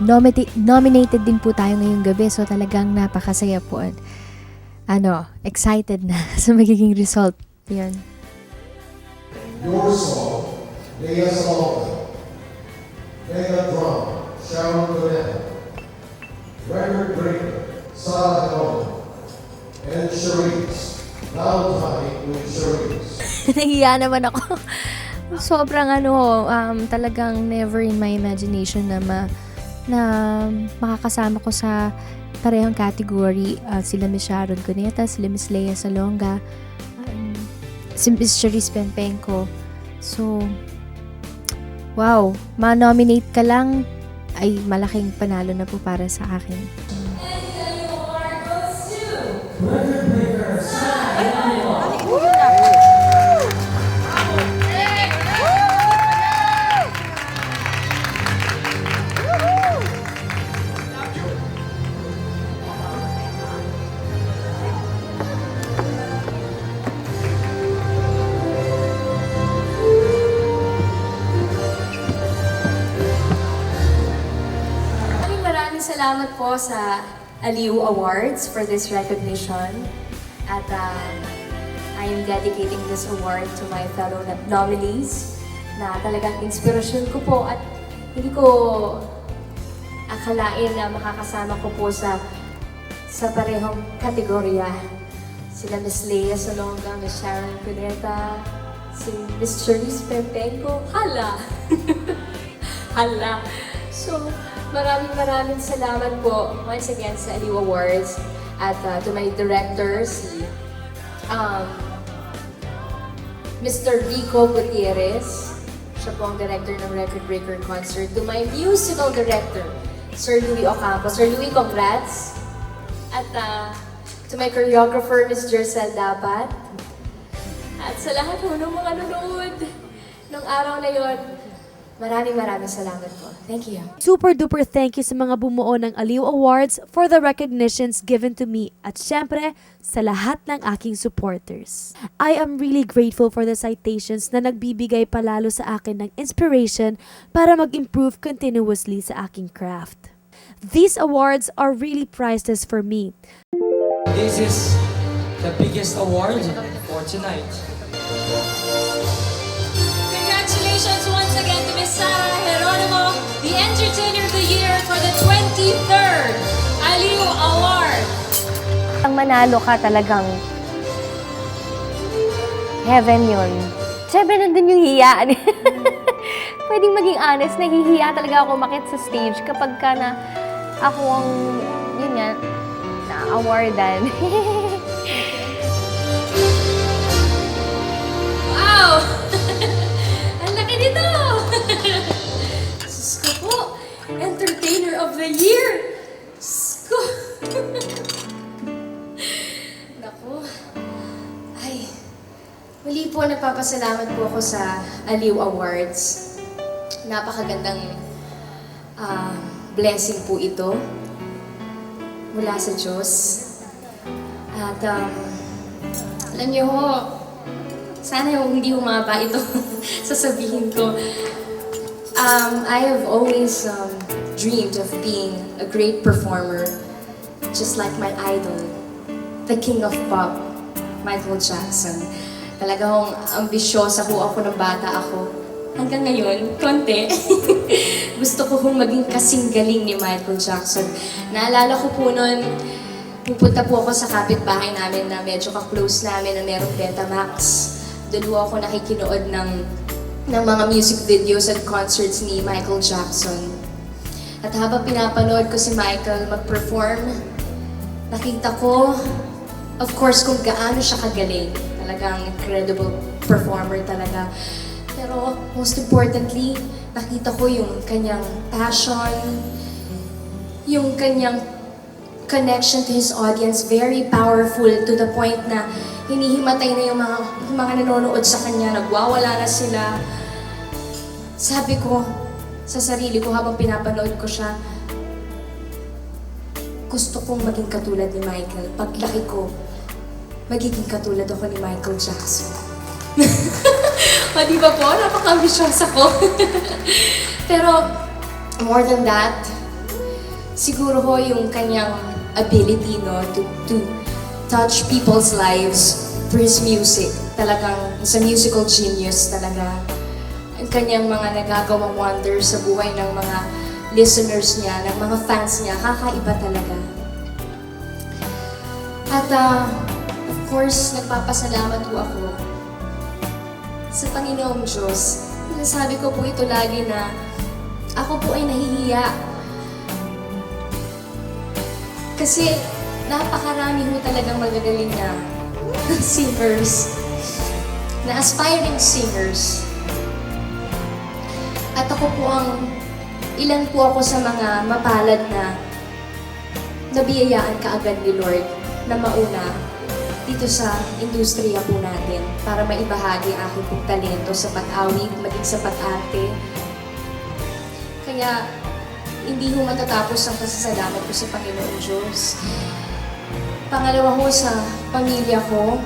nominated din po tayo ngayong gabi. So talagang napakasaya po. At, excited na sa magiging result. Yun. Your song, Lea Salonga, Mega Drum, Sharon Cuneta, Record Breaker, Sarah Helona, and Charisse, Valentine with Charisse. Nahiya naman ako. Sobrang talagang never in my imagination na makakasama ko sa parehong category. Sila Miss Sharon Cuneta, sila Miss Lea Salonga, si Miss Charisse Pempenco. So, wow, ma-nominate ka lang ay malaking panalo na po para sa akin. Salamat po sa Aliw Awards for this recognition. At I am dedicating this award to my fellow nominees na talagang inspirasyon ko po at hindi ko akalain na makakasama ko po sa parehong kategorya. Sila Miss Lea Salonga, Miss Sharon Cuneta, si Miss Charisse Pempenco. Hala! Hala! So, maraming salamat po once again sa Aliw Awards at to my director, si Mr. Rico Gutierrez. Siya po ang director ng Record Breaker Concert. To my musical director, Sir Louie Ocampo. Sir Louie, congrats! At to my choreographer, Ms. Jercel Dapat. At sa lahat po ng mga nanonood nung araw na yon, maraming salamat po. Thank you. Super duper thank you sa mga bumuo ng Aliw Awards for the recognitions given to me at syempre sa lahat ng aking supporters. I am really grateful for the citations na nagbibigay palalo sa akin ng inspiration para mag-improve continuously sa aking craft. These awards are really priceless for me. This is the biggest award for tonight. Congratulations once again to Ms. Sarah Geronimo, the Entertainer of the Year for the 23rd Aliw Award. Ang manalo ka talagang heaven yun. Siyempre nandun yung hiya. Pwedeng maging honest, nahihiya talaga ako makit sa stage kapag ka na ako ang, yun nga, na-awardan. Wow! Ang laki nito! Sus ko po! Entertainer of the Year! Sus ko! Naku. Ay, muli po nagpapasalamat po ako sa Aliw Awards. Napakagandang blessing po ito mula sa Diyos. At alam niyo ho, sana yung hindi humaba ito sasabihin ko. I have always dreamed of being a great performer, just like my idol, the King of Pop, Michael Jackson. Talagang ambisyosa po ako ng bata ako. Hanggang ngayon, konti. Gusto ko hong maging kasing galing ni Michael Jackson. Naalala ko po noon, pupunta po ako sa kapitbahay namin na medyo ka-close namin na merong Betamax. Doon po ako nakikinood ng mga music videos at concerts ni Michael Jackson. At habang pinapanood ko si Michael mag-perform, nakita ko, of course, kung gaano siya kagaling. Talagang incredible performer talaga. Pero most importantly, nakita ko yung kanyang passion, yung kanyang connection to his audience, very powerful to the point na hinihimatay na yung mga nanonood sa kanya, nagwawala na sila. Sabi ko sa sarili ko habang pinapanood ko siya, gusto kong maging katulad ni Michael. Paglaki ko, magiging katulad ako ni Michael Jackson. O, di ba po? Napaka-ambisyosa ko. Pero, more than that, siguro ho yung kanyang ability, no, to touch people's lives through his music. Talagang, he's a musical genius talaga. Ang kanyang mga nagagawang wonders sa buhay ng mga listeners niya, ng mga fans niya, kakaiba talaga. At of course, nagpapasalamat po ako sa Panginoong Diyos. Sinasabi ko po ito lagi na ako po ay nahihiya. Kasi napakarami ho talagang magagaling na singers, na aspiring singers. At ako po ilan po ako sa mga mapalad na nabiyayaan kaagad ni Lord na mauna dito sa industriya po natin para maibahagi ang aking pong talento sa pag-awit, maging sa pag-arte. Kaya hindi ho matatapos ang pasasalamat ko sa Panginoong Diyos. Pangalawa ho sa pamilya ko,